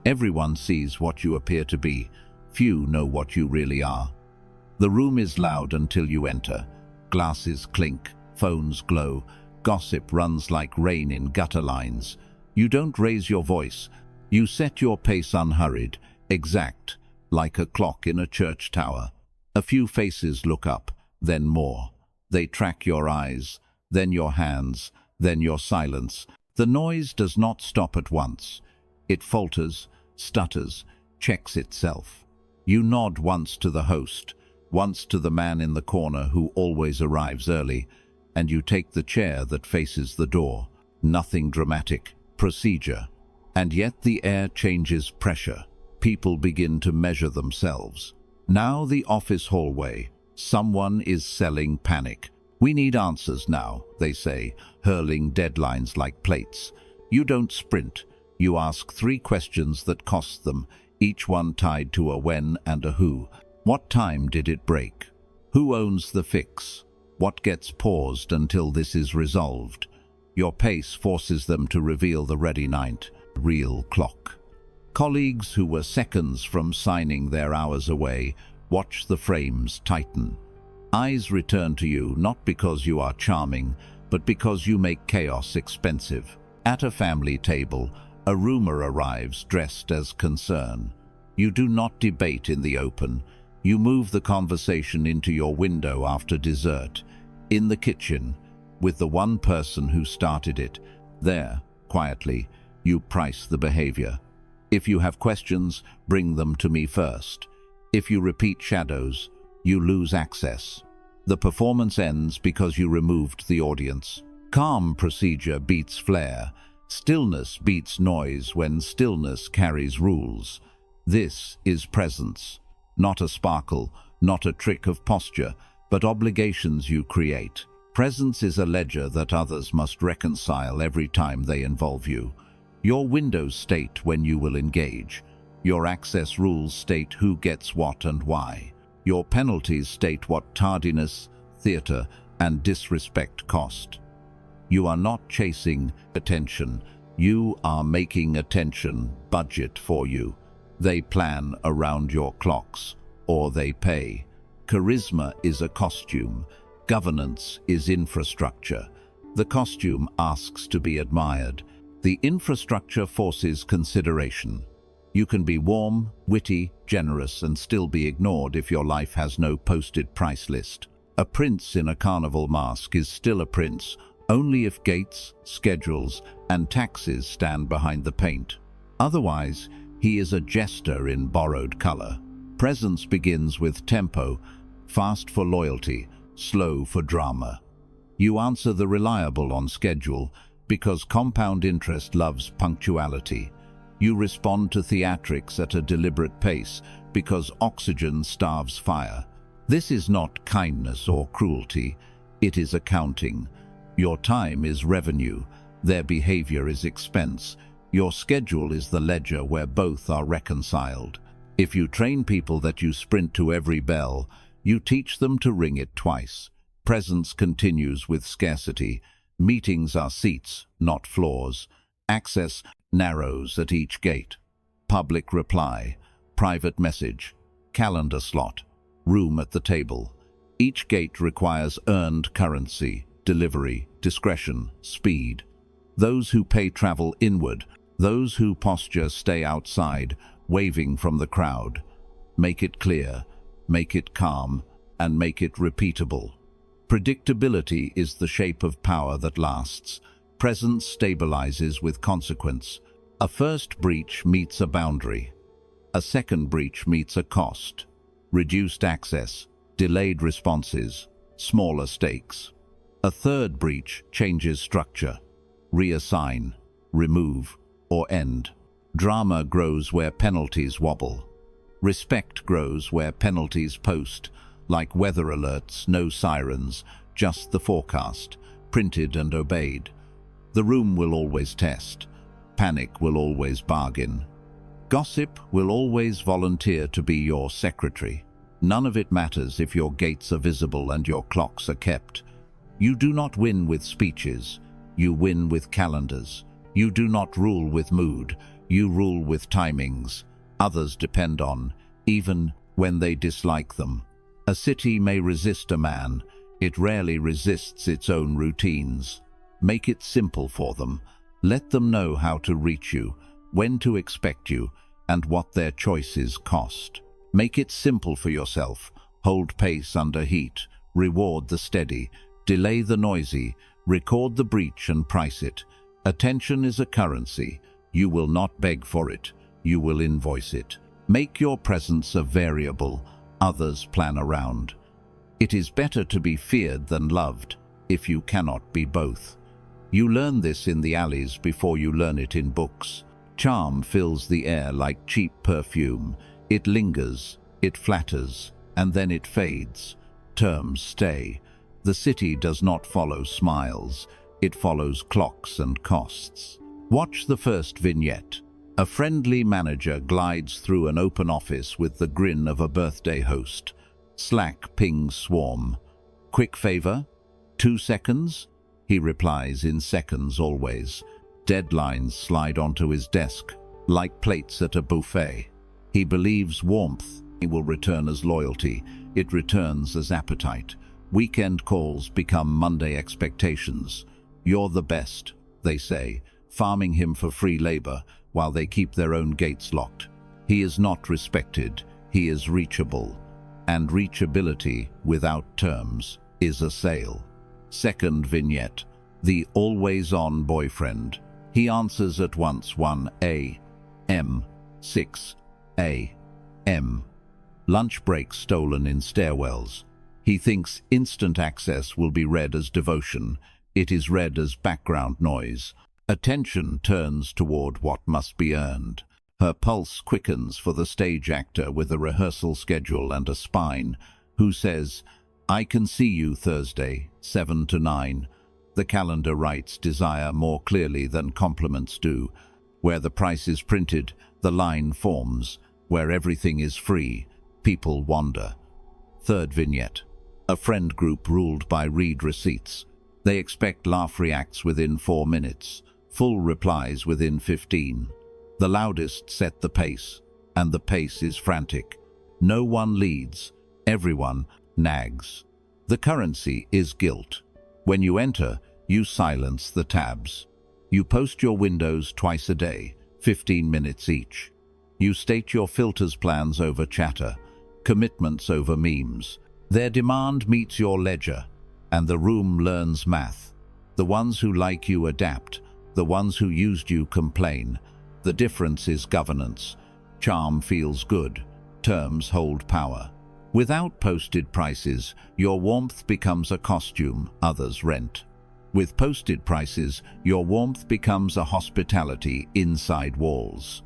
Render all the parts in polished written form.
Everyone sees what you appear to be. Few know what you really are. The room is loud until you enter. Glasses clink, phones glow, gossip runs like rain in gutter lines. You don't raise your voice. You set your pace unhurried, exact, like a clock in a church tower. A few faces look up, then more. They track your eyes, then your hands, then your silence. The noise does not stop at once. It falters, stutters, checks itself. You nod once to the host, once to the man in the corner who always arrives early, and you take the chair that faces the door. Nothing dramatic, procedure. And yet the air changes pressure. People begin to measure themselves. Now the office hallway. Someone is selling panic. We need answers now, they say, hurling deadlines like plates. You don't sprint. You ask 3 questions that cost them, each one tied to a when and a who. What time did it break? Who owns the fix? What gets paused until this is resolved? Your pace forces them to reveal the ready night, real clock. Colleagues who were seconds from signing their hours away watch the frames tighten. Eyes return to you not because you are charming, but because you make chaos expensive. At a family table, a rumor arrives dressed as concern. You do not debate in the open. You move the conversation into your window after dessert, in the kitchen, with the one person who started it. There, quietly, you price the behavior. If you have questions, bring them to me first. If you repeat shadows, you lose access. The performance ends because you removed the audience. Calm procedure beats flair. Stillness beats noise when stillness carries rules. This is presence. Not a sparkle, not a trick of posture, but obligations you create. Presence is a ledger that others must reconcile every time they involve you. Your windows state when you will engage. Your access rules state who gets what and why. Your penalties state what tardiness, theater, and disrespect cost. You are not chasing attention. You are making attention budget for you. They plan around your clocks, or they pay. Charisma is a costume. Governance is infrastructure. The costume asks to be admired. The infrastructure forces consideration. You can be warm, witty, generous, and still be ignored if your life has no posted price list. A prince in a carnival mask is still a prince, only if gates, schedules, and taxes stand behind the paint. Otherwise, he is a jester in borrowed color. Presence begins with tempo, fast for loyalty, slow for drama. You answer the reliable on schedule because compound interest loves punctuality. You respond to theatrics at a deliberate pace because oxygen starves fire. This is not kindness or cruelty, it is accounting. Your time is revenue, their behavior is expense. Your schedule is the ledger where both are reconciled. If you train people that you sprint to every bell, you teach them to ring it twice. Presence continues with scarcity. Meetings are seats, not floors. Access narrows at each gate. Public reply, private message, calendar slot, room at the table. Each gate requires earned currency, delivery, discretion, speed. Those who pay travel inward. Those who posture stay outside, waving from the crowd. Make it clear, make it calm, and make it repeatable. Predictability is the shape of power that lasts. Presence stabilizes with consequence. A first breach meets a boundary. A second breach meets a cost. Reduced access, delayed responses, smaller stakes. A third breach changes structure. Reassign, remove, or end. Drama grows where penalties wobble. Respect grows where penalties post, like weather alerts, no sirens, just the forecast, printed and obeyed. The room will always test. Panic will always bargain. Gossip will always volunteer to be your secretary. None of it matters if your gates are visible and your clocks are kept. You do not win with speeches. You win with calendars. You do not rule with mood. You rule with timings others depend on, even when they dislike them. A city may resist a man, it rarely resists its own routines. Make it simple for them. Let them know how to reach you, when to expect you, and what their choices cost. Make it simple for yourself. Hold pace under heat, reward the steady, delay the noisy, record the breach and price it. Attention is a currency. You will not beg for it, you will invoice it. Make your presence a variable, others plan around. It is better to be feared than loved, if you cannot be both. You learn this in the alleys before you learn it in books. Charm fills the air like cheap perfume. It lingers, it flatters, and then it fades. Terms stay. The city does not follow smiles. It follows clocks and costs. Watch the first vignette. A friendly manager glides through an open office with the grin of a birthday host. Slack pings swarm. Quick favor? 2 seconds? He replies in seconds always. Deadlines slide onto his desk, like plates at a buffet. He believes warmth will return as loyalty. It returns as appetite. Weekend calls become Monday expectations. You're the best, they say, farming him for free labor while they keep their own gates locked. He is not respected, he is reachable. And reachability without terms is a sale. Second vignette, the always-on boyfriend. He answers at once 1 a.m., 6 a.m. Lunch breaks stolen in stairwells. He thinks instant access will be read as devotion. It is read as background noise. Attention turns toward what must be earned. Her pulse quickens for the stage actor with a rehearsal schedule and a spine, who says, "I can see you Thursday, 7 to 9. The calendar writes desire more clearly than compliments do. Where the price is printed, the line forms. Where everything is free, people wander. Third vignette. A friend group ruled by read receipts. They expect laugh reacts within 4 minutes, full replies within 15. The loudest set the pace, and the pace is frantic. No one leads, everyone nags. The currency is guilt. When you enter, you silence the tabs. You post your windows twice a day, 15 minutes each. You state your filters plans over chatter, commitments over memes. Their demand meets your ledger, and the room learns math. The ones who like you adapt, the ones who used you complain. The difference is governance. Charm feels good, terms hold power. Without posted prices, your warmth becomes a costume others rent. With posted prices, your warmth becomes a hospitality inside walls.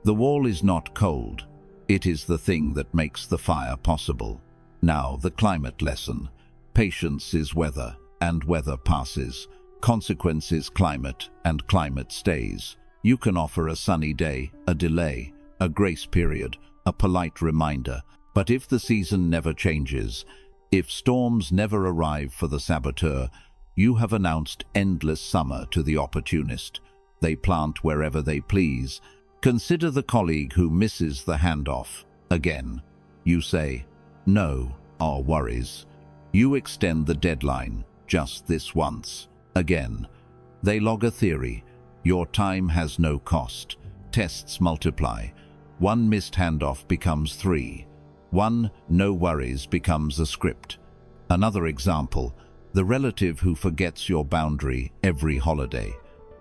The wall is not cold. It is the thing that makes the fire possible. Now the climate lesson. Patience is weather, and weather passes. Consequence is climate, and climate stays. You can offer a sunny day, a delay, a grace period, a polite reminder. But if the season never changes, if storms never arrive for the saboteur, you have announced endless summer to the opportunist. They plant wherever they please. Consider the colleague who misses the handoff. Again, you say, no, our worries. You extend the deadline, just this once. Again, they log a theory. Your time has no cost. Tests multiply. 1 missed handoff becomes 3. 1 no worries becomes a script. Another example, the relative who forgets your boundary every holiday.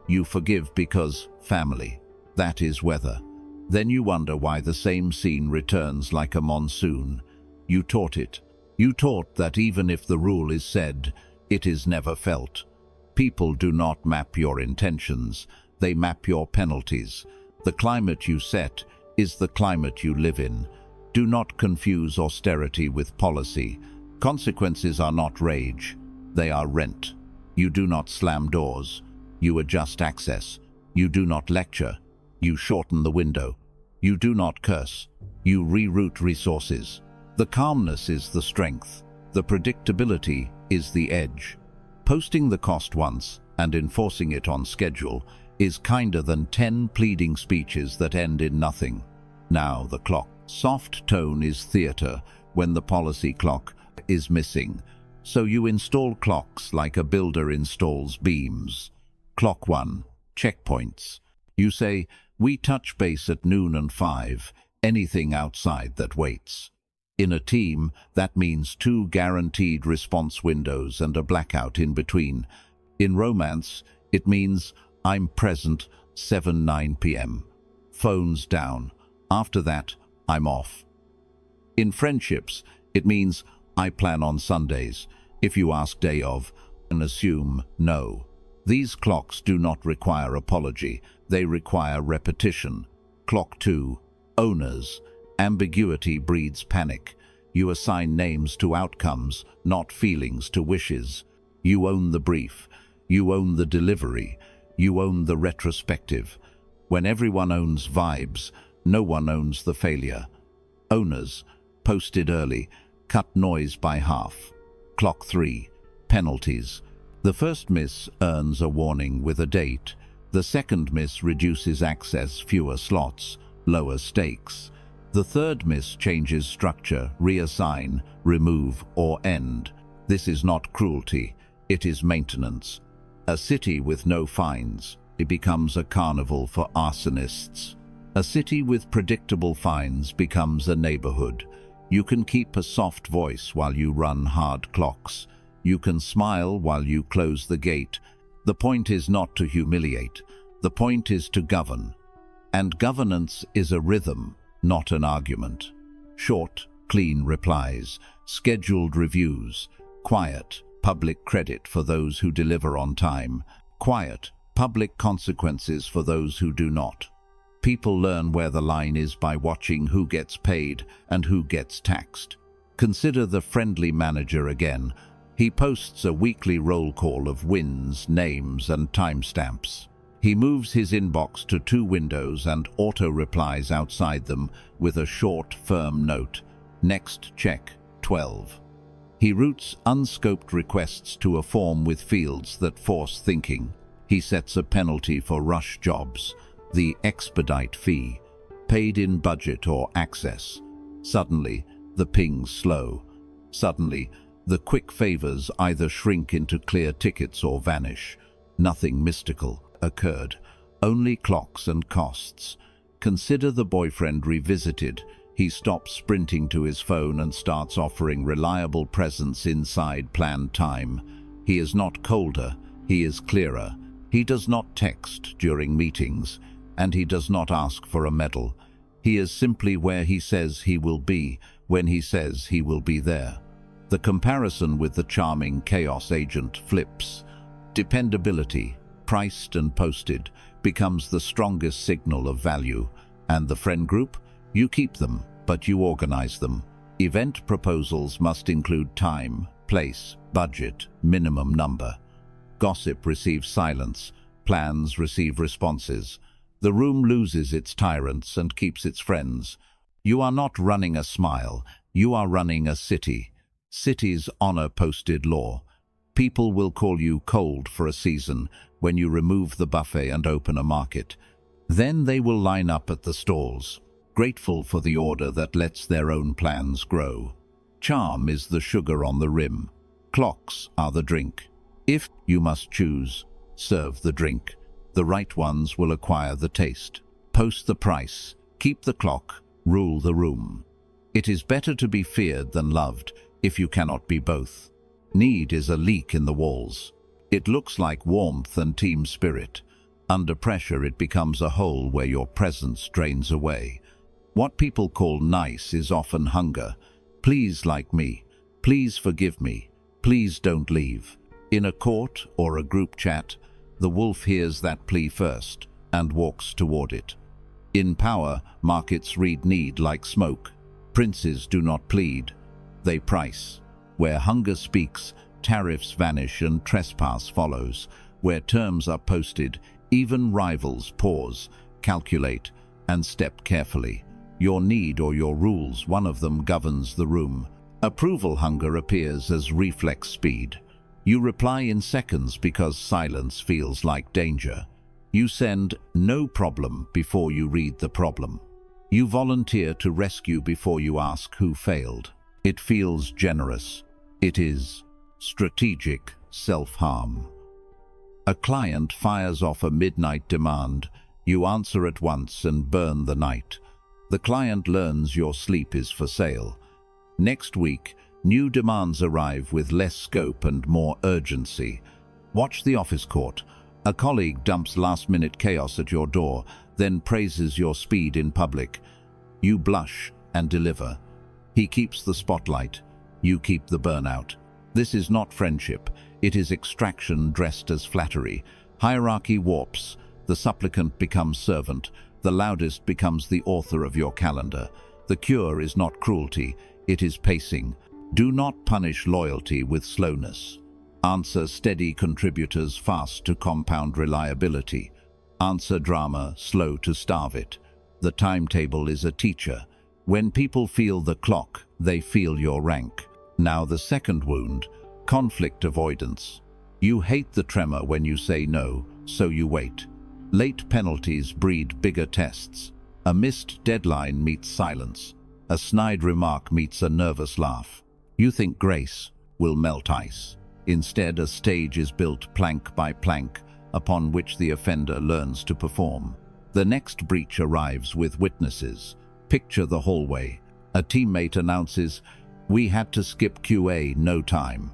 You forgive because family. That is weather. Then you wonder why the same scene returns like a monsoon. You taught it. You taught that even if the rule is said, it is never felt. People do not map your intentions, they map your penalties. The climate you set is the climate you live in. Do not confuse austerity with policy. Consequences are not rage, they are rent. You do not slam doors, you adjust access. You do not lecture, you shorten the window. You do not curse, you reroute resources. The calmness is the strength, the predictability is the edge. Posting the cost once and enforcing it on schedule is kinder than 10 pleading speeches that end in nothing. Now the clock. Soft tone is theater when the policy clock is missing. So you install clocks like a builder installs beams. Clock 1. Checkpoints. You say, we touch base at noon and 5, anything outside that waits. In a team, that means 2 guaranteed response windows and a blackout in between. In romance, it means I'm present 7-9 p.m. Phones down. After that, I'm off. In friendships, it means I plan on Sundays. If you ask day of, and assume no. These clocks do not require apology, they require repetition. Clock 2. Owners. Ambiguity breeds panic. You assign names to outcomes, not feelings to wishes. You own the brief. You own the delivery. You own the retrospective. When everyone owns vibes, no one owns the failure. Owners. Posted early. Cut noise by half. Clock 3. Penalties. The first miss earns a warning with a date. The second miss reduces access, fewer slots, lower stakes. The third miss changes structure, reassign, remove, or end. This is not cruelty, it is maintenance. A city with no fines, it becomes a carnival for arsonists. A city with predictable fines becomes a neighborhood. You can keep a soft voice while you run hard clocks. You can smile while you close the gate. The point is not to humiliate. The point is to govern. And governance is a rhythm, not an argument. Short, clean replies, scheduled reviews, quiet, public credit for those who deliver on time, quiet, public consequences for those who do not. People learn where the line is by watching who gets paid and who gets taxed. Consider the friendly manager again. He posts a weekly roll call of wins, names, and timestamps. He moves his inbox to 2 windows and auto-replies outside them with a short, firm note. Next check, 12. He routes unscoped requests to a form with fields that force thinking. He sets a penalty for rush jobs. The expedite fee, paid in budget or access. Suddenly, the pings slow. Suddenly, the quick favors either shrink into clear tickets or vanish. Nothing mystical occurred, only clocks and costs. Consider the boyfriend revisited. He stops sprinting to his phone and starts offering reliable presence inside planned time. He is not colder, he is clearer. He does not text during meetings. And he does not ask for a medal. He is simply where he says he will be, when he says he will be there. The comparison with the charming chaos agent flips. Dependability, priced and posted, becomes the strongest signal of value. And the friend group? You keep them, but you organize them. Event proposals must include time, place, budget, minimum number. Gossip receives silence. Plans receive responses. The room loses its tyrants and keeps its friends. You are not running a smile, you are running a city. Cities honor posted law. People will call you cold for a season when you remove the buffet and open a market. Then they will line up at the stalls, grateful for the order that lets their own plans grow. Charm is the sugar on the rim. Clocks are the drink. If you must choose, serve the drink. The right ones will acquire the taste. Post the price, keep the clock, rule the room. It is better to be feared than loved if you cannot be both. Need is a leak in the walls. It looks like warmth and team spirit. Under pressure it becomes a hole where your presence drains away. What people call nice is often hunger. Please like me. Please forgive me. Please don't leave. In a court or a group chat, the wolf hears that plea first and walks toward it. In power, markets read need like smoke. Princes do not plead, they price. Where hunger speaks, tariffs vanish and trespass follows. Where terms are posted, even rivals pause, calculate, and step carefully. Your need or your rules, one of them governs the room. Approval hunger appears as reflex speed. You reply in seconds because silence feels like danger. You send "no problem" before you read the problem. You volunteer to rescue before you ask who failed. It feels generous. It is strategic self-harm. A client fires off a midnight demand. You answer at once and burn the night. The client learns your sleep is for sale. Next week, new demands arrive with less scope and more urgency. Watch the office court. A colleague dumps last-minute chaos at your door, then praises your speed in public. You blush and deliver. He keeps the spotlight. You keep the burnout. This is not friendship. It is extraction dressed as flattery. Hierarchy warps. The supplicant becomes servant. The loudest becomes the author of your calendar. The cure is not cruelty. It is pacing. Do not punish loyalty with slowness. Answer steady contributors fast to compound reliability. Answer drama slow to starve it. The timetable is a teacher. When people feel the clock, they feel your rank. Now the second wound, conflict avoidance. You hate the tremor when you say no, so you wait. Late penalties breed bigger tests. A missed deadline meets silence. A snide remark meets a nervous laugh. You think grace will melt ice. Instead, a stage is built plank by plank, upon which the offender learns to perform. The next breach arrives with witnesses. Picture the hallway. A teammate announces, "We had to skip QA, no time."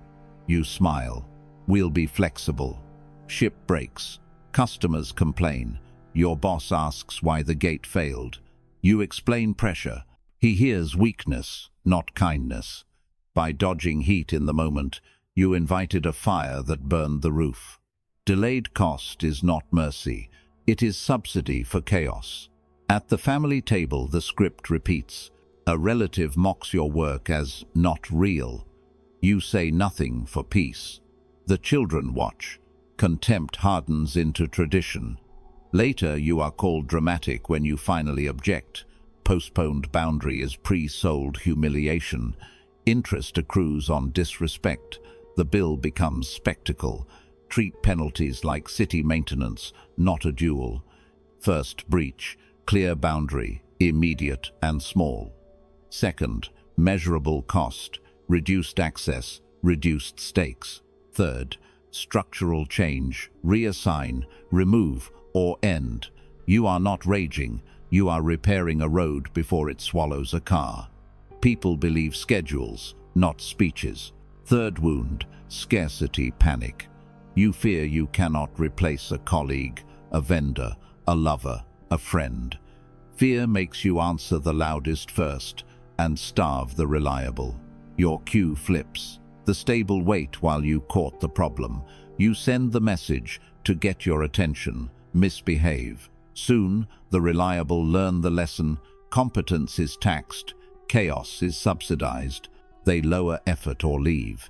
You smile. "We'll be flexible." Ship breaks. Customers complain. Your boss asks why the gate failed. You explain pressure. He hears weakness, not kindness. By dodging heat in the moment, you invited a fire that burned the roof. Delayed cost is not mercy. It is subsidy for chaos. At the family table, the script repeats. A relative mocks your work as not real. You say nothing for peace. The children watch. Contempt hardens into tradition. Later, you are called dramatic when you finally object. Postponed boundary is pre-sold humiliation. Interest accrues on disrespect. The bill becomes spectacle. Treat penalties like city maintenance, not a duel. First breach, clear boundary, immediate and small. Second, measurable cost, reduced access, reduced stakes. Third, structural change, reassign, remove, or end. You are not raging, you are repairing a road before it swallows a car. People believe schedules, not speeches. Third wound, scarcity panic. You fear you cannot replace a colleague, a vendor, a lover, a friend. Fear makes you answer the loudest first and starve the reliable. Your cue flips. The stable wait while you court the problem. You send the message to get your attention, misbehave. Soon, the reliable learn the lesson. Competence is taxed. Chaos is subsidized. They lower effort or leave.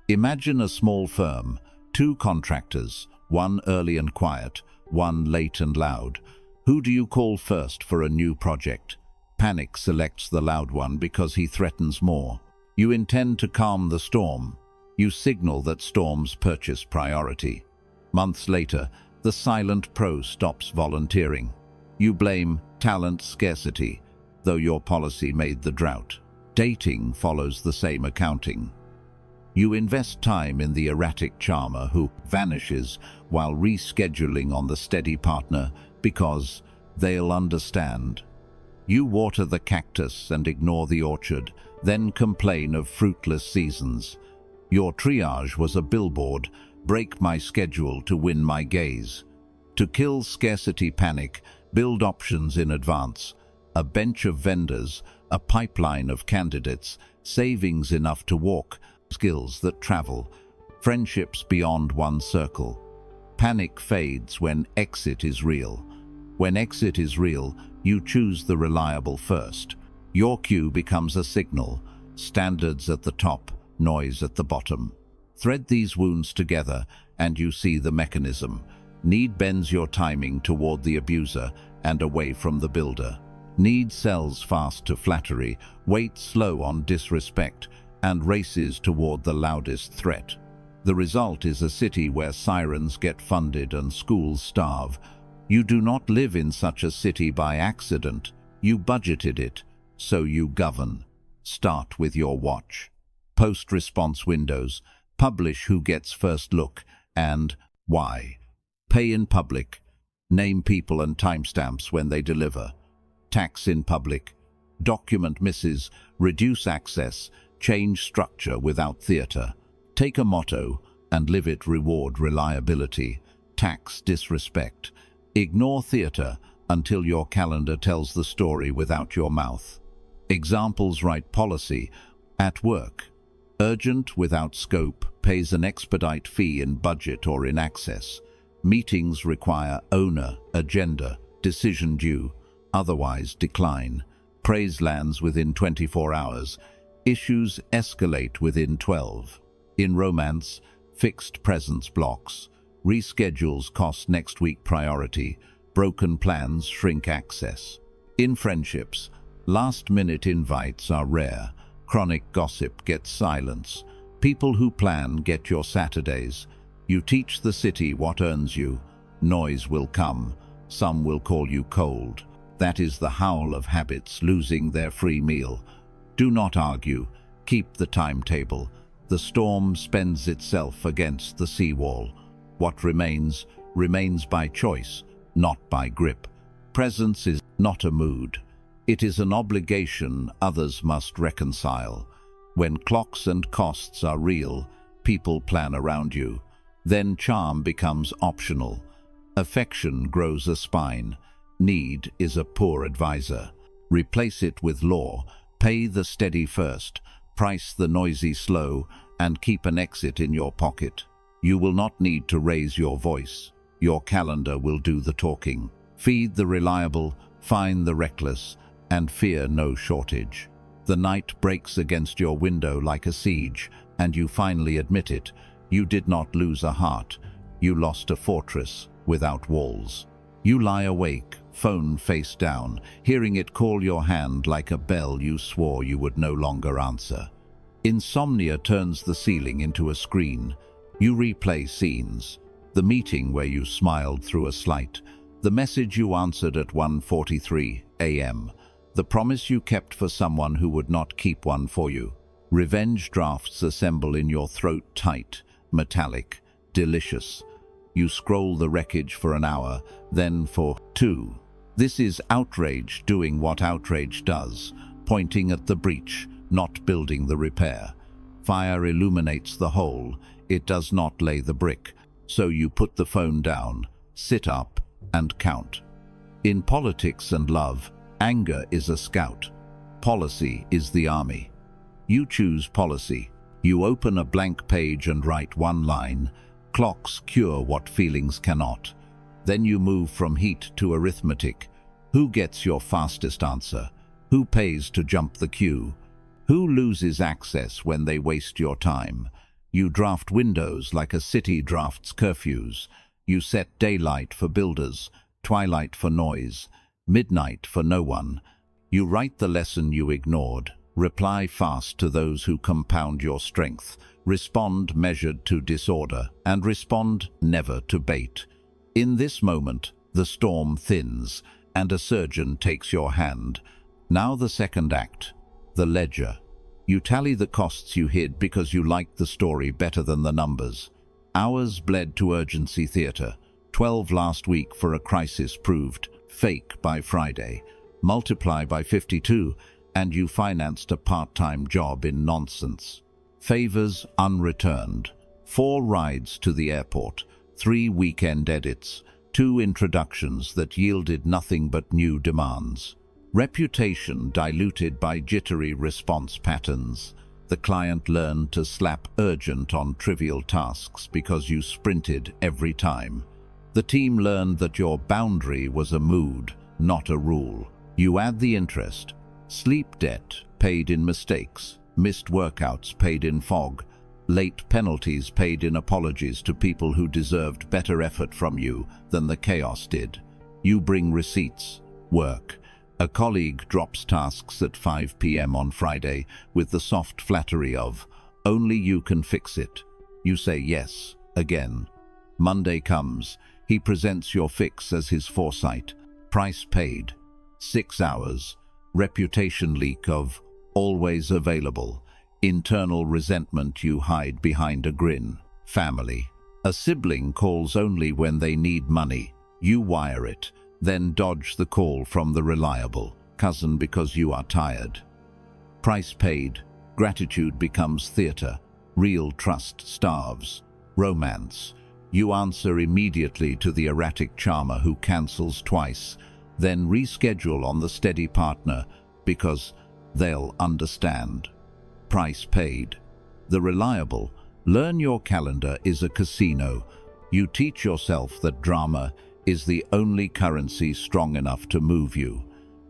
Imagine a small firm, 2 contractors, one early and quiet, one late and loud. Who do you call first for a new project? Panic selects the loud one because he threatens more. You intend to calm the storm. You signal that storms purchase priority. Months later, the silent pro stops volunteering. You blame talent scarcity, though your policy made the drought. Dating follows the same accounting. You invest time in the erratic charmer who vanishes while rescheduling on the steady partner because they'll understand. You water the cactus and ignore the orchard, then complain of fruitless seasons. Your triage was a billboard, break my schedule to win my gaze. To kill scarcity panic, build options in advance. A bench of vendors, a pipeline of candidates, savings enough to walk, skills that travel, friendships beyond one circle. Panic fades when exit is real. When exit is real, you choose the reliable first. Your cue becomes a signal, standards at the top, noise at the bottom. Thread these wounds together and you see the mechanism. Need bends your timing toward the abuser and away from the builder. Need sells fast to flattery, waits slow on disrespect, and races toward the loudest threat. The result is a city where sirens get funded and schools starve, You do not live in such a city by accident. You budgeted it, so you govern. Start with your watch. Post response windows. Publish who gets first look and why. Pay in public. Name people and timestamps when they deliver. Tax in public. Document misses. Reduce access. Change structure without theater. Take a motto and live it. Reward reliability. Tax disrespect. Ignore theater until your calendar tells the story without your mouth. Examples. Write policy. At work. Urgent without scope pays an expedite fee in budget or in access. Meetings require owner, agenda, decision due, otherwise decline. Praise lands within 24 hours. Issues escalate within 12. In romance, fixed presence blocks. Reschedules cost next week priority. Broken plans shrink access. In friendships, last-minute invites are rare. Chronic gossip gets silence. People who plan get your Saturdays. You teach the city what earns you. Noise will come. Some will call you cold. That is the howl of habits losing their free meal. Do not argue. Keep the timetable. The storm spends itself against the seawall. What remains, remains by choice, not by grip. Presence is not a mood. It is an obligation others must reconcile. When clocks and costs are real, people plan around you. Then charm becomes optional. Affection grows a spine. Need is a poor advisor. Replace it with law. Pay the steady first. Price the noisy slow, and keep an exit in your pocket. You will not need to raise your voice. Your calendar will do the talking. Feed the reliable, fine the reckless, and fear no shortage. The night breaks against your window like a siege, and you finally admit it. You did not lose a heart. You lost a fortress without walls. You lie awake, phone face down, hearing it call your hand like a bell you swore you would no longer answer. Insomnia turns the ceiling into a screen. You replay scenes. The meeting where you smiled through a slight. The message you answered at 1:43 a.m. The promise you kept for someone who would not keep one for you. Revenge drafts assemble in your throat tight, metallic, delicious. You scroll the wreckage for an hour, then for 2. This is outrage doing what outrage does, pointing at the breach, not building the repair. Fire illuminates the hole. It does not lay the brick. So you put the phone down, sit up, and count. In politics and love, anger is a scout. Policy is the army. You choose policy. You open a blank page and write one line. Clocks cure what feelings cannot. Then you move from heat to arithmetic. Who gets your fastest answer? Who pays to jump the queue? Who loses access when they waste your time? You draft windows like a city drafts curfews. You set daylight for builders, twilight for noise, midnight for no one. You write the lesson you ignored. Reply fast to those who compound your strength. Respond measured to disorder, and respond never to bait. In this moment, the storm thins, and a surgeon takes your hand. Now the second act, the ledger. You tally the costs you hid because you liked the story better than the numbers. Hours bled to urgency theater. 12 last week for a crisis proved fake by Friday. Multiply by 52, and you financed a part-time job in nonsense. Favors unreturned. 4 rides to the airport. 3 weekend edits. 2 introductions that yielded nothing but new demands. Reputation diluted by jittery response patterns. The client learned to slap urgent on trivial tasks because you sprinted every time. The team learned that your boundary was a mood, not a rule. You add the interest. Sleep debt paid in mistakes. Missed workouts paid in fog. Late penalties paid in apologies to people who deserved better effort from you than the chaos did. You bring receipts. Work. A colleague drops tasks at 5 p.m. on Friday with the soft flattery of, "Only you can fix it." You say yes, again. Monday comes. He presents your fix as his foresight. Price paid, 6 hours. Reputation leak of always available. Internal resentment you hide behind a grin. Family. A sibling calls only when they need money. You wire it, then dodge the call from the reliable cousin because you are tired. Price paid. Gratitude becomes theater. Real trust starves. Romance. You answer immediately to the erratic charmer who cancels twice, then reschedule on the steady partner because they'll understand. Price paid. The reliable. Learn your calendar is a casino. You teach yourself that drama is the only currency strong enough to move you.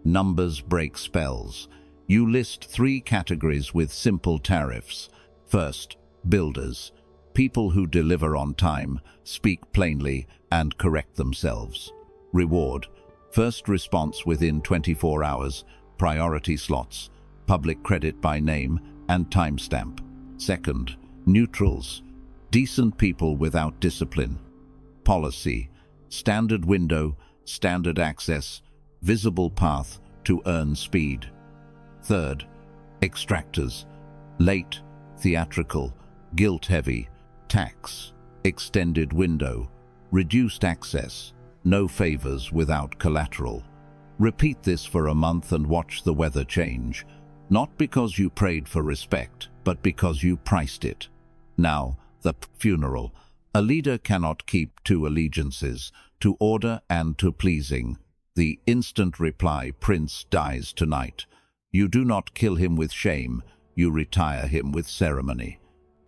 Numbers break spells. You list 3 categories with simple tariffs. First, builders. People who deliver on time, speak plainly, and correct themselves. Reward. First response within 24 hours, priority slots, public credit by name and timestamp. Second, neutrals. Decent people without discipline. Policy. Standard window, standard access, visible path to earn speed. Third, extractors. Late, theatrical, guilt-heavy, tax, extended window, reduced access, no favors without collateral. Repeat this for a month and watch the weather change, not because you prayed for respect, but because you priced it. Now, the funeral. A leader cannot keep 2 allegiances, to order and to pleasing. The instant reply, Prince dies tonight. You do not kill him with shame, you retire him with ceremony.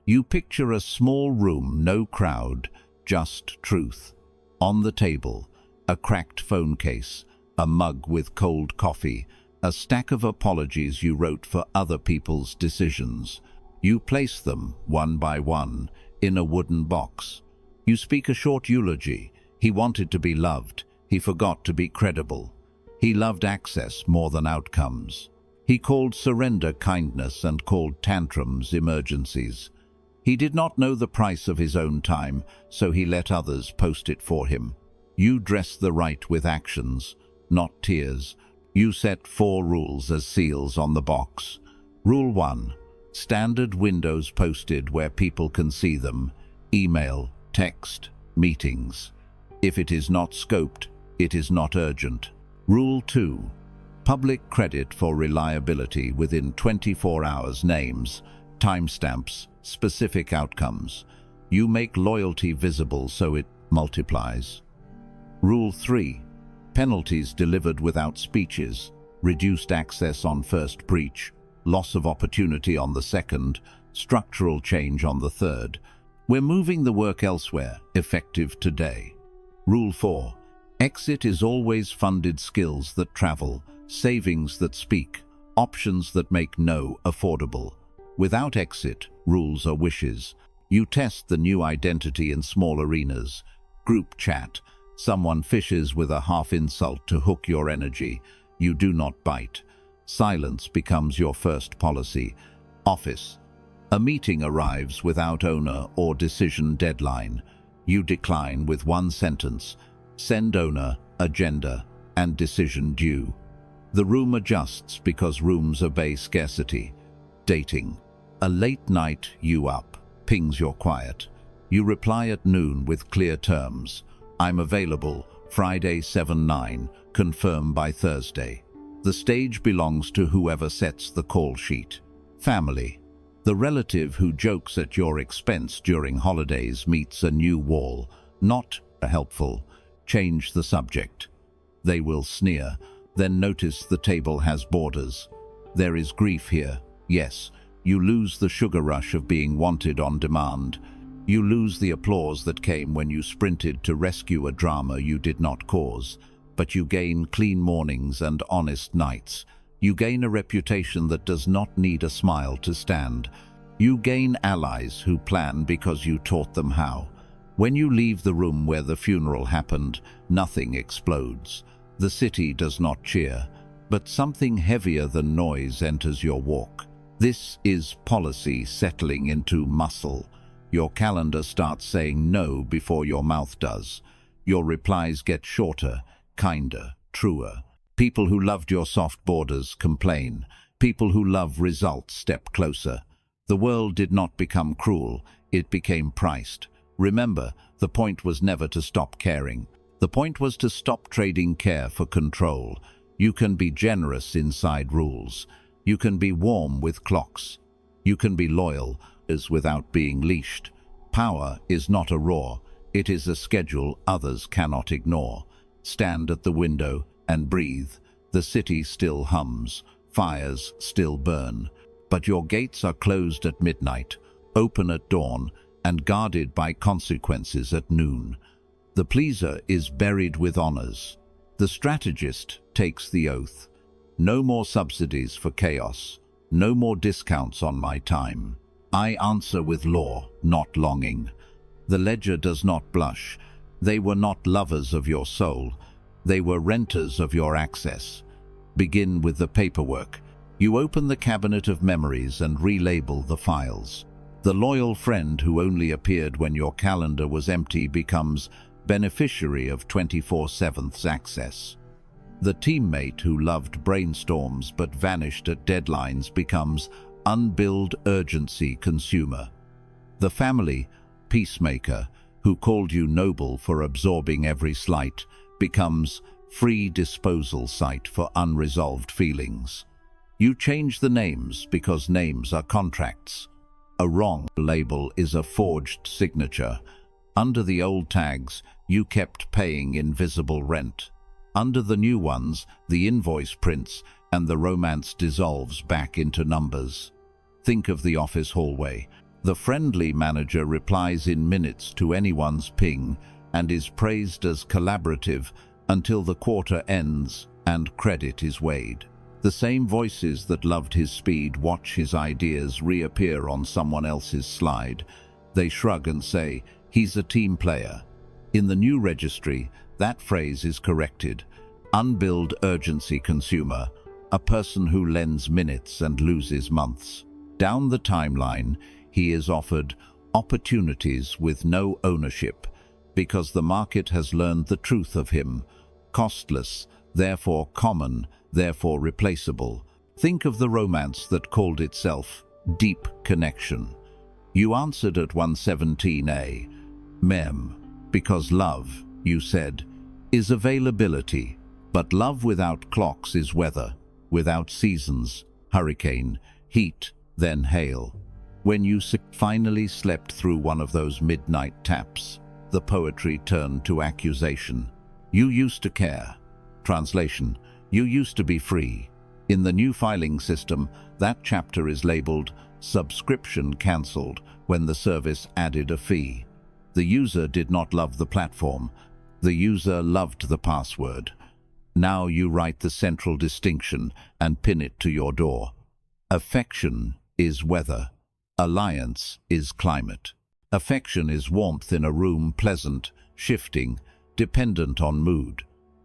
You picture a small room, no crowd, just truth. On the table, a cracked phone case, a mug with cold coffee, a stack of apologies you wrote for other people's decisions. You place them, one by one, in a wooden box. You speak a short eulogy. He wanted to be loved. He forgot to be credible. He loved access more than outcomes. He called surrender kindness and called tantrums emergencies. He did not know the price of his own time, so he let others post it for him. You dress the right with actions, not tears. You set 4 rules as seals on the box. Rule 1. Standard windows posted where people can see them. Email, text, meetings. If it is not scoped, it is not urgent. Rule 2. Public credit for reliability within 24 hours. Names, timestamps, specific outcomes. You make loyalty visible so it multiplies. Rule 3. Penalties delivered without speeches. Reduced access on first breach. Loss of opportunity on the second. Structural change on the third. We're moving the work elsewhere, effective today. Rule 4. Exit is always funded skills that travel, savings that speak, options that make no affordable. Without exit, rules are wishes. You test the new identity in small arenas. Group chat. Someone fishes with a half insult to hook your energy. You do not bite. Silence becomes your first policy. Office. A meeting arrives without owner or decision deadline. You decline with 1 sentence. Send owner, agenda, and decision due. The room adjusts because rooms obey scarcity. Dating. A late night, you up, pings your quiet. You reply at noon with clear terms. I'm available, Friday 7/9, confirm by Thursday. The stage belongs to whoever sets the call sheet. Family. The relative who jokes at your expense during holidays meets a new wall. Not helpful. Change the subject. They will sneer, then notice the table has borders. There is grief here. Yes, you lose the sugar rush of being wanted on demand. You lose the applause that came when you sprinted to rescue a drama you did not cause. But you gain clean mornings and honest nights. You gain a reputation that does not need a smile to stand. You gain allies who plan because you taught them how. When you leave the room where the funeral happened, nothing explodes. The city does not cheer, but something heavier than noise enters your walk. This is policy settling into muscle. Your calendar starts saying no before your mouth does. Your replies get shorter, kinder, truer. People who loved your soft borders complain. People who love results step closer. The world did not become cruel, it became priced. Remember, the point was never to stop caring. The point was to stop trading care for control. You can be generous inside rules. You can be warm with clocks. You can be loyal as without being leashed. Power is not a roar. It is a schedule others cannot ignore. Stand at the window and breathe. The city still hums. Fires still burn. But your gates are closed at midnight, open at dawn, and guarded by consequences at noon. The pleaser is buried with honors. The strategist takes the oath. No more subsidies for chaos. No more discounts on my time. I answer with law, not longing. The ledger does not blush. They were not lovers of your soul. They were renters of your access. Begin with the paperwork. You open the cabinet of memories and relabel the files. The loyal friend who only appeared when your calendar was empty becomes beneficiary of 24/7 access. The teammate who loved brainstorms but vanished at deadlines becomes unbilled urgency consumer. The family peacemaker who called you noble for absorbing every slight becomes free disposal site for unresolved feelings. You change the names because names are contracts. A wrong label is a forged signature. Under the old tags, you kept paying invisible rent. Under the new ones, the invoice prints and the romance dissolves back into numbers. Think of the office hallway. The friendly manager replies in minutes to anyone's ping and is praised as collaborative until the quarter ends and credit is weighed. The same voices that loved his speed watch his ideas reappear on someone else's slide. They shrug and say, "He's a team player." In the new registry, that phrase is corrected. Unbilled urgency consumer, a person who lends minutes and loses months. Down the timeline, he is offered opportunities with no ownership, because the market has learned the truth of him. Costless, therefore common, therefore replaceable. Think of the romance that called itself Deep Connection. You answered at 117A. Mem. Because love, you said, is availability. But love without clocks is weather, without seasons, hurricane, heat, then hail. When you finally slept through one of those midnight taps, the poetry turned to accusation. You used to care. Translation: you used to be free. In the new filing system, that chapter is labeled subscription cancelled when the service added a fee. The user did not love the platform. The user loved the password. Now you write the central distinction and pin it to your door. Affection is weather. Alliance is climate. Affection is warmth in a room, pleasant, shifting, dependent on mood.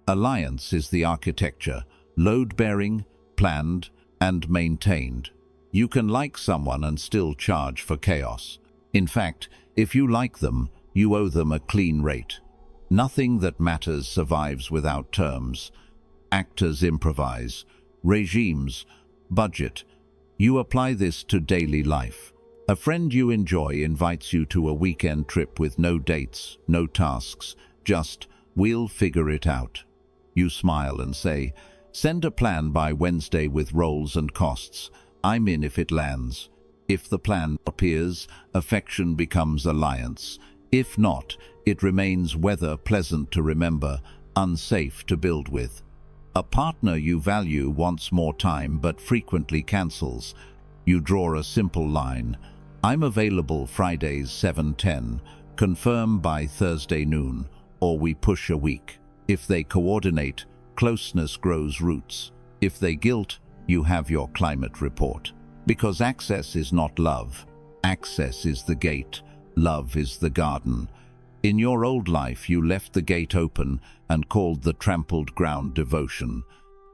Alliance is the architecture, load-bearing, planned, and maintained. You can like someone and still charge for chaos. In fact, if you like them, you owe them a clean rate. Nothing that matters survives without terms. Actors improvise. Regimes. Budget. You apply this to daily life. A friend you enjoy invites you to a weekend trip with no dates, no tasks, just, "We'll figure it out." You smile and say, "Send a plan by Wednesday with roles and costs. I'm in if it lands." If the plan appears, affection becomes alliance. If not, it remains weather, pleasant to remember, unsafe to build with. A partner you value wants more time but frequently cancels. You draw a simple line. "I'm available Fridays 7:10. Confirm by Thursday noon," or we push a week. If they coordinate, closeness grows roots. If they guilt, you have your climate report. Because access is not love. Access is the gate. Love is the garden. In your old life, you left the gate open and called the trampled ground devotion.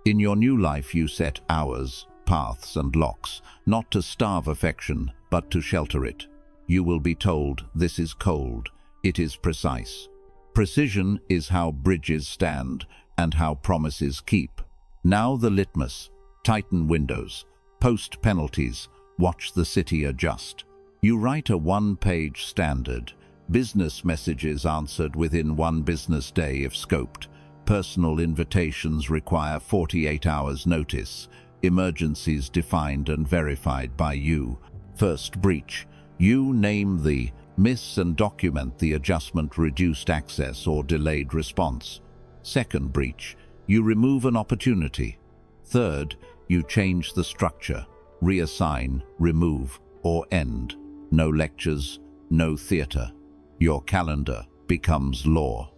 In your new life, you set hours, paths, and locks, not to starve affection, but to shelter it. You will be told, "This is cold. It is precise." Precision is how bridges stand and how promises keep. Now the litmus. Tighten windows. Post penalties. Watch the city adjust. You write a one-page standard. Business messages answered within 1 business day if scoped. Personal invitations require 48 hours notice. Emergencies defined and verified by you. First breach. You name the miss and document the adjustment, reduced access or delayed response. Second breach. You remove an opportunity. Third, you change the structure. Reassign, remove, or end. No lectures, no theater. Your calendar becomes law.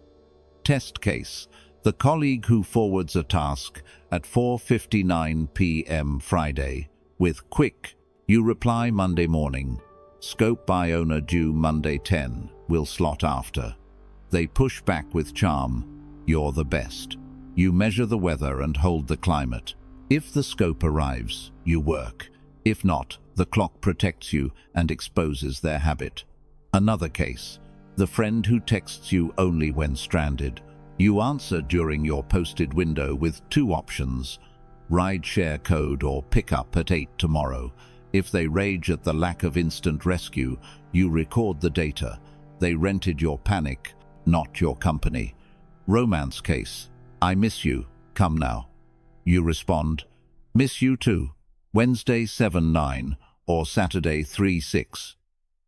Test case. The colleague who forwards a task at 4:59 p.m. Friday with quick, you reply Monday morning. Scope by owner due Monday 10, will slot after. They push back with charm. You're the best. You measure the weather and hold the climate. If the scope arrives, you work. If not, the clock protects you and exposes their habit. Another case. The friend who texts you only when stranded. You answer during your posted window with 2 options. Ride-share code or pick up at 8 tomorrow. If they rage at the lack of instant rescue, you record the data. They rented your panic, not your company. Romance case. I miss you. Come now. You respond, miss you too. Wednesday 7:09 or Saturday 3:06.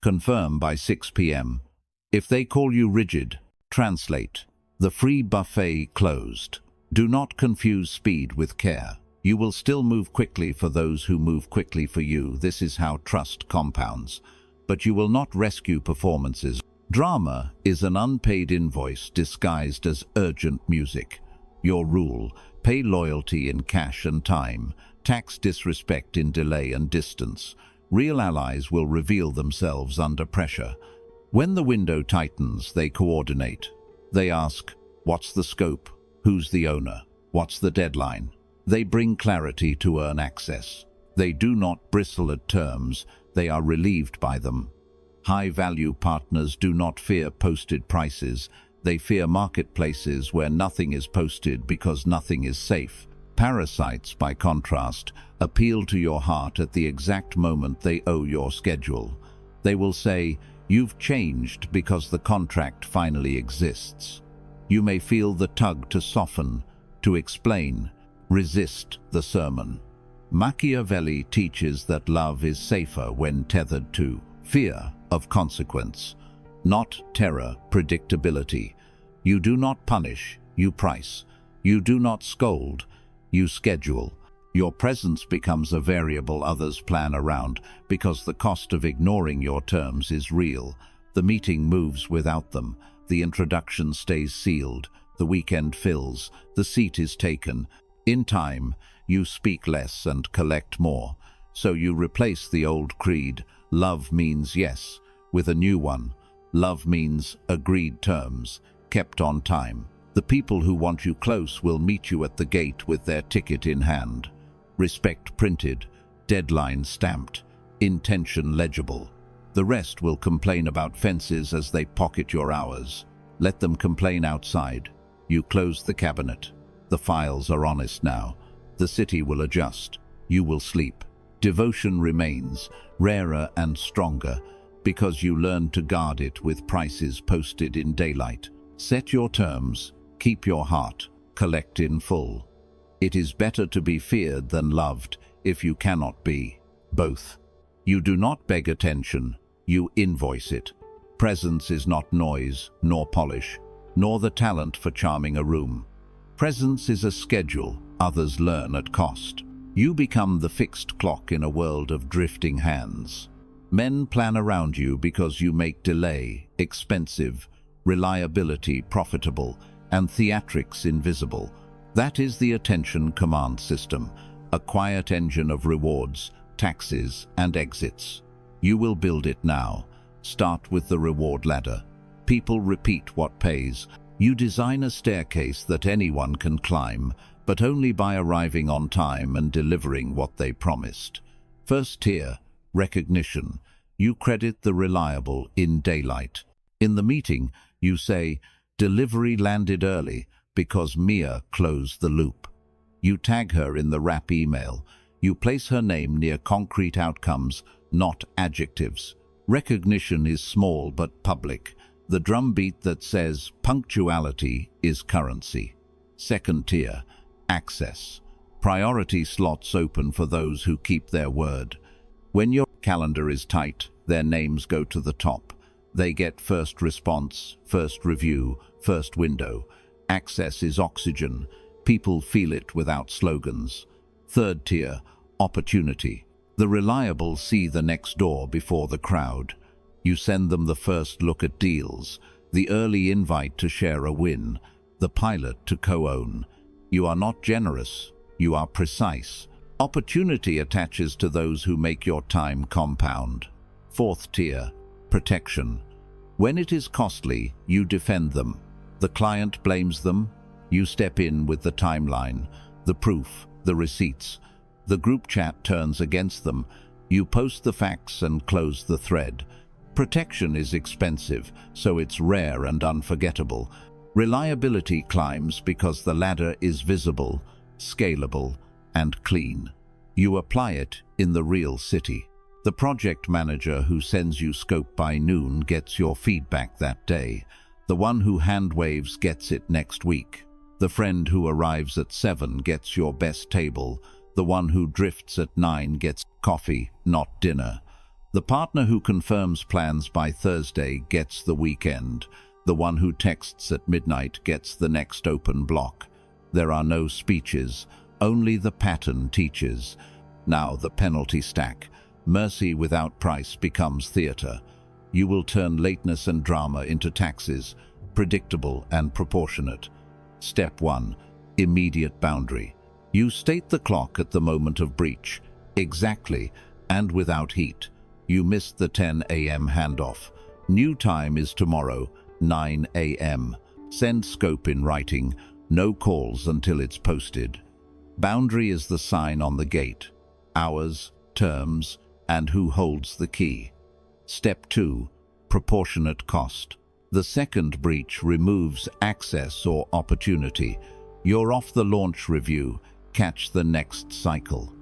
Confirm by 6 p.m. If they call you rigid, translate. The free buffet closed. Do not confuse speed with care. You will still move quickly for those who move quickly for you. This is how trust compounds. But you will not rescue performances. Drama is an unpaid invoice disguised as urgent music. Your rule: pay loyalty in cash and time, tax disrespect in delay and distance. Real allies will reveal themselves under pressure. When the window tightens, they coordinate. They ask, what's the scope? Who's the owner? What's the deadline? They bring clarity to earn access. They do not bristle at terms, they are relieved by them. High-value partners do not fear posted prices, they fear marketplaces where nothing is posted because nothing is safe. Parasites, by contrast, appeal to your heart at the exact moment they owe your schedule. They will say, you've changed because the contract finally exists. You may feel the tug to soften, to explain. Resist the sermon. Machiavelli teaches that love is safer when tethered to fear of consequence, not terror, predictability. You do not punish, you price. You do not scold, you schedule. Your presence becomes a variable others plan around because the cost of ignoring your terms is real. The meeting moves without them. The introduction stays sealed. The weekend fills. The seat is taken. In time, you speak less and collect more. So you replace the old creed, love means yes, with a new one. Love means agreed terms, kept on time. The people who want you close will meet you at the gate with their ticket in hand. Respect printed, deadline stamped, intention legible. The rest will complain about fences as they pocket your hours. Let them complain outside. You close the cabinet. The files are honest now. The city will adjust. You will sleep. Devotion remains, rarer and stronger, because you learn to guard it with prices posted in daylight. Set your terms, keep your heart, collect in full. It is better to be feared than loved if you cannot be both. You do not beg attention, you invoice it. Presence is not noise, nor polish, nor the talent for charming a room. Presence is a schedule others learn at cost. You become the fixed clock in a world of drifting hands. Men plan around you because you make delay expensive, reliability profitable, and theatrics invisible. That is the attention command system, a quiet engine of rewards, taxes, and exits. You will build it now. Start with the reward ladder. People repeat what pays. You design a staircase that anyone can climb, but only by arriving on time and delivering what they promised. First tier, recognition. You credit the reliable in daylight. In the meeting, you say, Delivery landed early because Mia closed the loop. You tag her in the wrap email. You place her name near concrete outcomes, not adjectives. Recognition is small but public. The drumbeat that says punctuality is currency. Second tier, access. Priority slots open for those who keep their word. When your calendar is tight, their names go to the top. They get first response, first review, first window. Access is oxygen. People feel it without slogans. Third tier, opportunity. The reliable see the next door before the crowd. You send them the first look at deals, the early invite to share a win, the pilot to co-own. You are not generous, you are precise. Opportunity attaches to those who make your time compound. Fourth tier, protection. When it is costly, you defend them. The client blames them. You step in with the timeline, the proof, the receipts. The group chat turns against them. You post the facts and close the thread. Protection is expensive, so it's rare and unforgettable. Reliability climbs because the ladder is visible, scalable, and clean. You apply it in the real city. The project manager who sends you scope by noon gets your feedback that day. The one who hand waves gets it next week. The friend who arrives at 7 gets your best table. The one who drifts at 9 gets coffee, not dinner. The partner who confirms plans by Thursday gets the weekend. The one who texts at midnight gets the next open block. There are no speeches, only the pattern teaches. Now the penalty stack. Mercy without price becomes theater. You will turn lateness and drama into taxes, predictable and proportionate. Step 1. Immediate boundary. You state the clock at the moment of breach, exactly, and without heat. You missed the 10 a.m. handoff. New time is tomorrow, 9 a.m. Send scope in writing, no calls until it's posted. Boundary is the sign on the gate. Hours, terms, and who holds the key. Step 2. Proportionate cost. The second breach removes access or opportunity. You're off the launch review, catch the next cycle.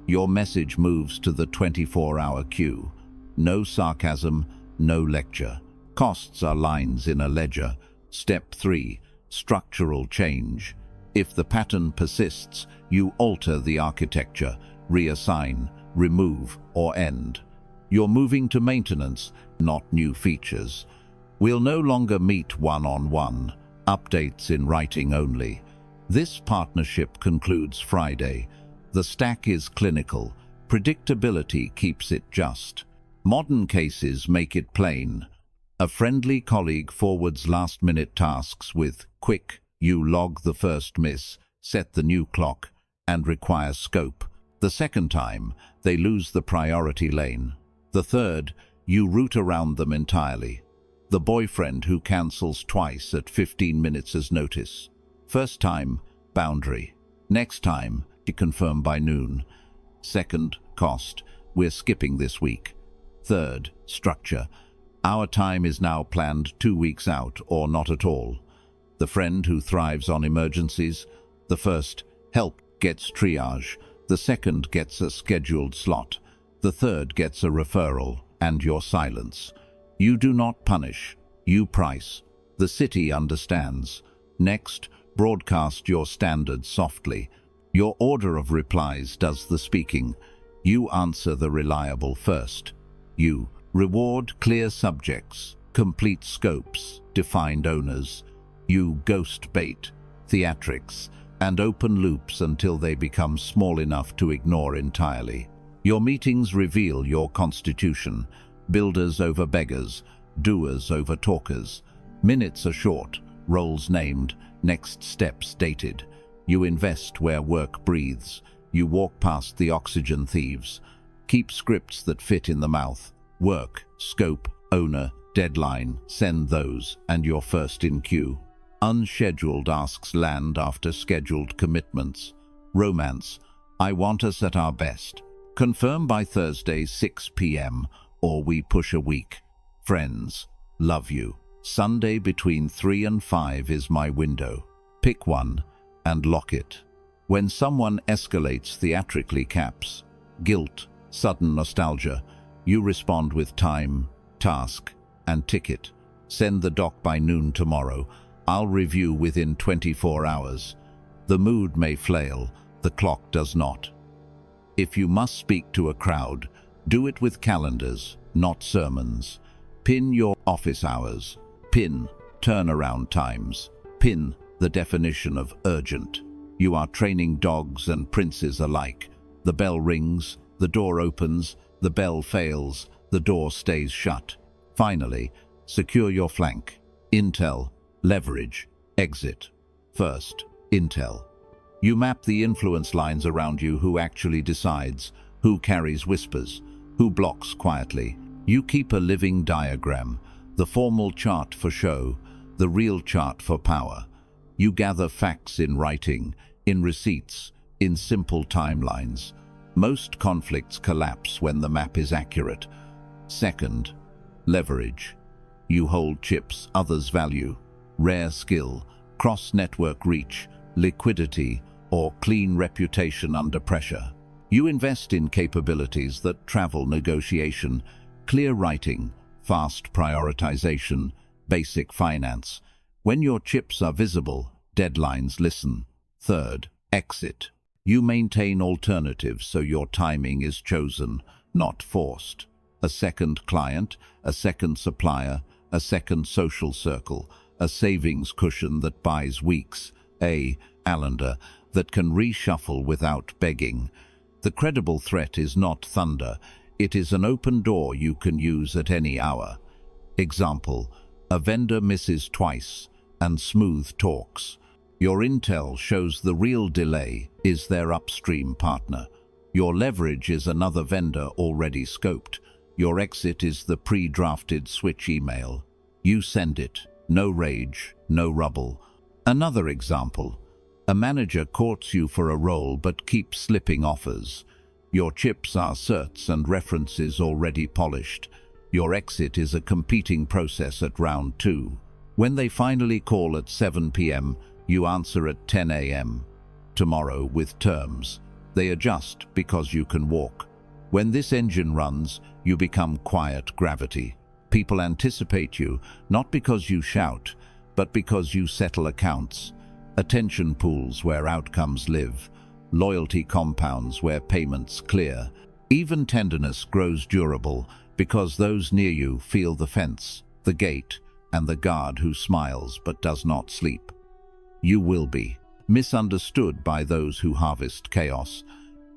Your message moves to the 24-hour queue. No sarcasm, no lecture. Costs are lines in a ledger. Step 3. Structural change. If the pattern persists, you alter the architecture, reassign, remove, or end. You're moving to maintenance, not new features. We'll no longer meet one-on-one, updates in writing only. This partnership concludes Friday. The stack is clinical. Predictability keeps it just. Modern cases make it plain. A friendly colleague forwards last-minute tasks with quick, you log the first miss, set the new clock, and require scope. The second time, they lose the priority lane. The third, you route around them entirely. The boyfriend who cancels twice at 15 minutes as notice. First time, boundary. Next time, to confirm by noon. Second, cost. We're skipping this week. Third, structure. Our time is now planned 2 weeks out or not at all. The friend who thrives on emergencies. The first, help, gets triage. The second gets a scheduled slot. The third gets a referral and your silence. You do not punish, you price. The city understands. Next, broadcast your standards softly. Your order of replies does the speaking. You answer the reliable first. You reward clear subjects, complete scopes, defined owners. You ghost bait, theatrics, and open loops until they become small enough to ignore entirely. Your meetings reveal your constitution. Builders over beggars, doers over talkers. Minutes are short, roles named, next steps dated. You invest where work breathes. You walk past the oxygen thieves. Keep scripts that fit in the mouth. Work, scope, owner, deadline, send those, and you're first in queue. Unscheduled asks land after scheduled commitments. Romance, I want us at our best. Confirm by Thursday 6 p.m. or we push a week. Friends, love you. Sunday between 3 and 5 is my window. Pick one and lock it. When someone escalates theatrically caps, guilt, sudden nostalgia, you respond with time, task, and ticket. Send the doc by noon tomorrow. I'll review within 24 hours. The mood may flail, the clock does not. If you must speak to a crowd, do it with calendars, not sermons. Pin your office hours. Pin turnaround times. Pin the definition of urgent. You are training dogs and princes alike. The bell rings, the door opens, the bell fails, the door stays shut. Finally, secure your flank. Intel, leverage, exit. First, intel. You map the influence lines around you. Who actually decides, who carries whispers, who blocks quietly. You keep a living diagram, the formal chart for show, the real chart for power. You gather facts in writing, in receipts, in simple timelines. Most conflicts collapse when the map is accurate. Second, leverage. You hold chips others value, rare skill, cross-network reach, liquidity, or clean reputation under pressure. You invest in capabilities that travel negotiation, clear writing, fast prioritization, basic finance. When your chips are visible, deadlines listen. Third, exit. You maintain alternatives so your timing is chosen, not forced. A second client, a second supplier, a second social circle, a savings cushion that buys weeks, a calendar that can reshuffle without begging. The credible threat is not thunder, it is an open door you can use at any hour. Example, a vendor misses twice and smooth talks. Your intel shows the real delay is their upstream partner. Your leverage is another vendor already scoped. Your exit is the pre-drafted switch email. You send it, no rage, no rubble. Another example, a manager courts you for a role but keeps slipping offers. Your chips are certs and references already polished. Your exit is a competing process at round 2. When they finally call at 7 p.m., you answer at 10 a.m. tomorrow with terms. They adjust because you can walk. When this engine runs, you become quiet gravity. People anticipate you, not because you shout, but because you settle accounts. Attention pools where outcomes live. Loyalty compounds where payments clear. Even tenderness grows durable because those near you feel the fence, the gate, and the guard who smiles but does not sleep. You will be misunderstood by those who harvest chaos.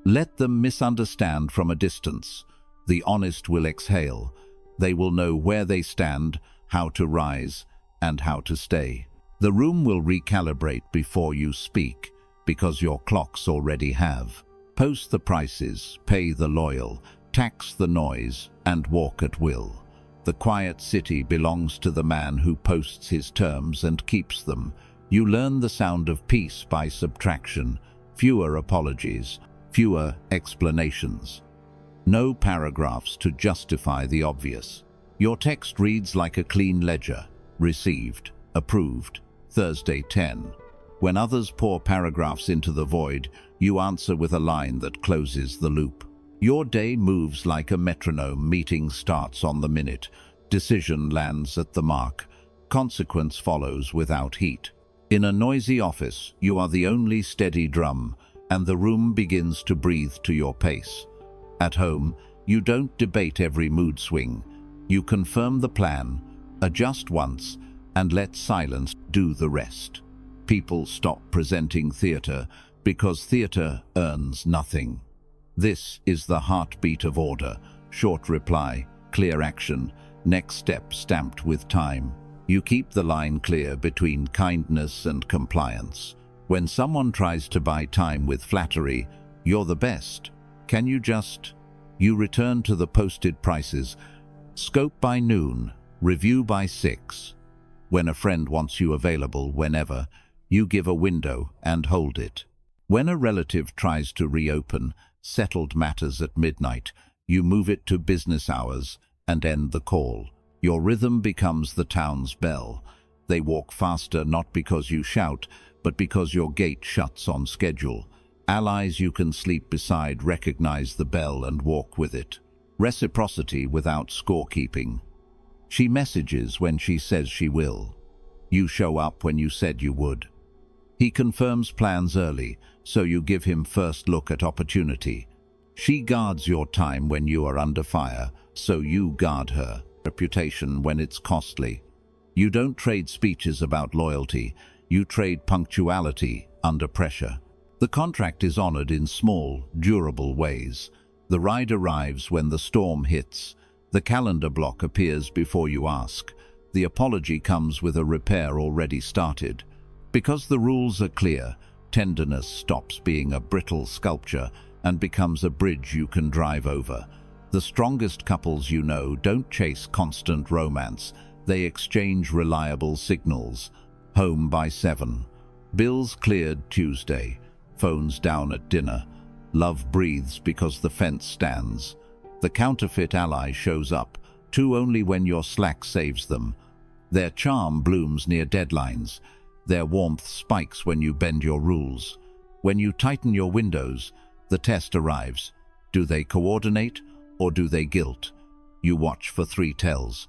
Let them misunderstand from a distance. The honest will exhale. They will know where they stand, how to rise, and how to stay. The room will recalibrate before you speak, because your clocks already have. Post the prices, pay the loyal, tax the noise, and walk at will. The quiet city belongs to the man who posts his terms and keeps them. You learn the sound of peace by subtraction, fewer apologies, fewer explanations. No paragraphs to justify the obvious. Your text reads like a clean ledger. Received, approved, Thursday 10. When others pour paragraphs into the void, you answer with a line that closes the loop. Your day moves like a metronome. Meeting starts on the minute. Decision lands at the mark. Consequence follows without heat. In a noisy office, you are the only steady drum, and the room begins to breathe to your pace. At home, you don't debate every mood swing. You confirm the plan, adjust once, and let silence do the rest. People stop presenting theater because theater earns nothing. This is the heartbeat of order. Short reply, clear action, next step stamped with time. You keep the line clear between kindness and compliance. When someone tries to buy time with flattery, you're the best. Can you just? You return to the posted prices. Scope by noon, review by 6. When a friend wants you available whenever, you give a window and hold it. When a relative tries to reopen settled matters at midnight, you move it to business hours and end the call. Your rhythm becomes the town's bell. They walk faster not because you shout, but because your gate shuts on schedule. Allies you can sleep beside recognize the bell and walk with it. Reciprocity without scorekeeping. She messages when she says she will. You show up when you said you would. He confirms plans early, so you give him first look at opportunity. She guards your time when you are under fire, so you guard her reputation when it's costly. You don't trade speeches about loyalty, you trade punctuality under pressure. The contract is honored in small, durable ways. The ride arrives when the storm hits. The calendar block appears before you ask. The apology comes with a repair already started. Because the rules are clear, tenderness stops being a brittle sculpture and becomes a bridge you can drive over. The strongest couples you know don't chase constant romance. They exchange reliable signals. Home by 7. Bills cleared Tuesday. Phones down at dinner. Love breathes because the fence stands. The counterfeit ally shows up, too only when your slack saves them. Their charm blooms near deadlines. Their warmth spikes when you bend your rules. When you tighten your windows, the test arrives. Do they coordinate or do they guilt? You watch for 3 tells.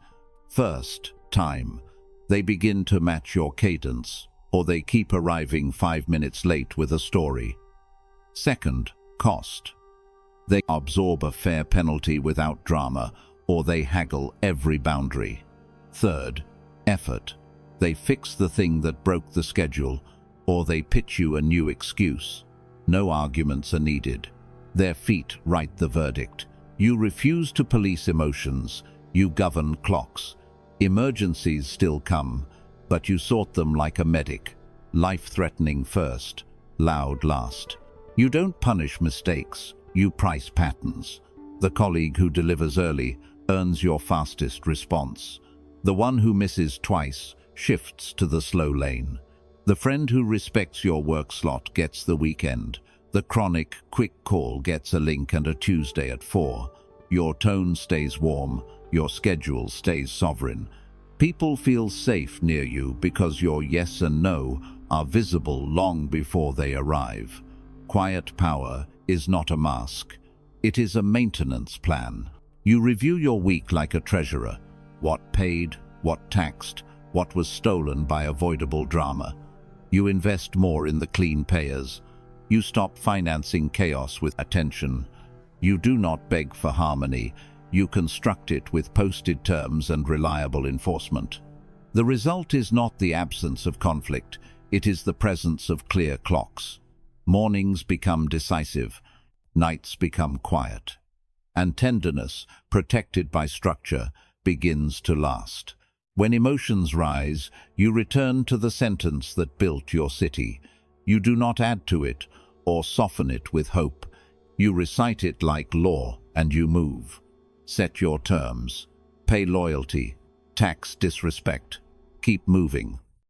First, time. They begin to match your cadence, or they keep arriving 5 minutes late with a story. Second, cost. They absorb a fair penalty without drama, or they haggle every boundary. Third, effort. They fix the thing that broke the schedule, or they pitch you a new excuse. No arguments are needed. Their feet write the verdict. You refuse to police emotions. You govern clocks. Emergencies still come, but you sort them like a medic. Life-threatening first, loud last. You don't punish mistakes. You price patterns. The colleague who delivers early earns your fastest response. The one who misses twice shifts to the slow lane. The friend who respects your work slot gets the weekend. The chronic, quick call gets a link and a Tuesday at 4. Your tone stays warm. Your schedule stays sovereign. People feel safe near you because your yes and no are visible long before they arrive. Quiet power is not a mask. It is a maintenance plan. You review your week like a treasurer. What paid, what taxed, what was stolen by avoidable drama. You invest more in the clean payers. You stop financing chaos with attention. You do not beg for harmony. You construct it with posted terms and reliable enforcement. The result is not the absence of conflict. It is the presence of clear clocks. Mornings become decisive. Nights become quiet. And tenderness, protected by structure, begins to last. When emotions rise, you return to the sentence that built your city. You do not add to it or soften it with hope. You recite it like law and you move. Set your terms. Pay loyalty. Tax disrespect. Keep moving.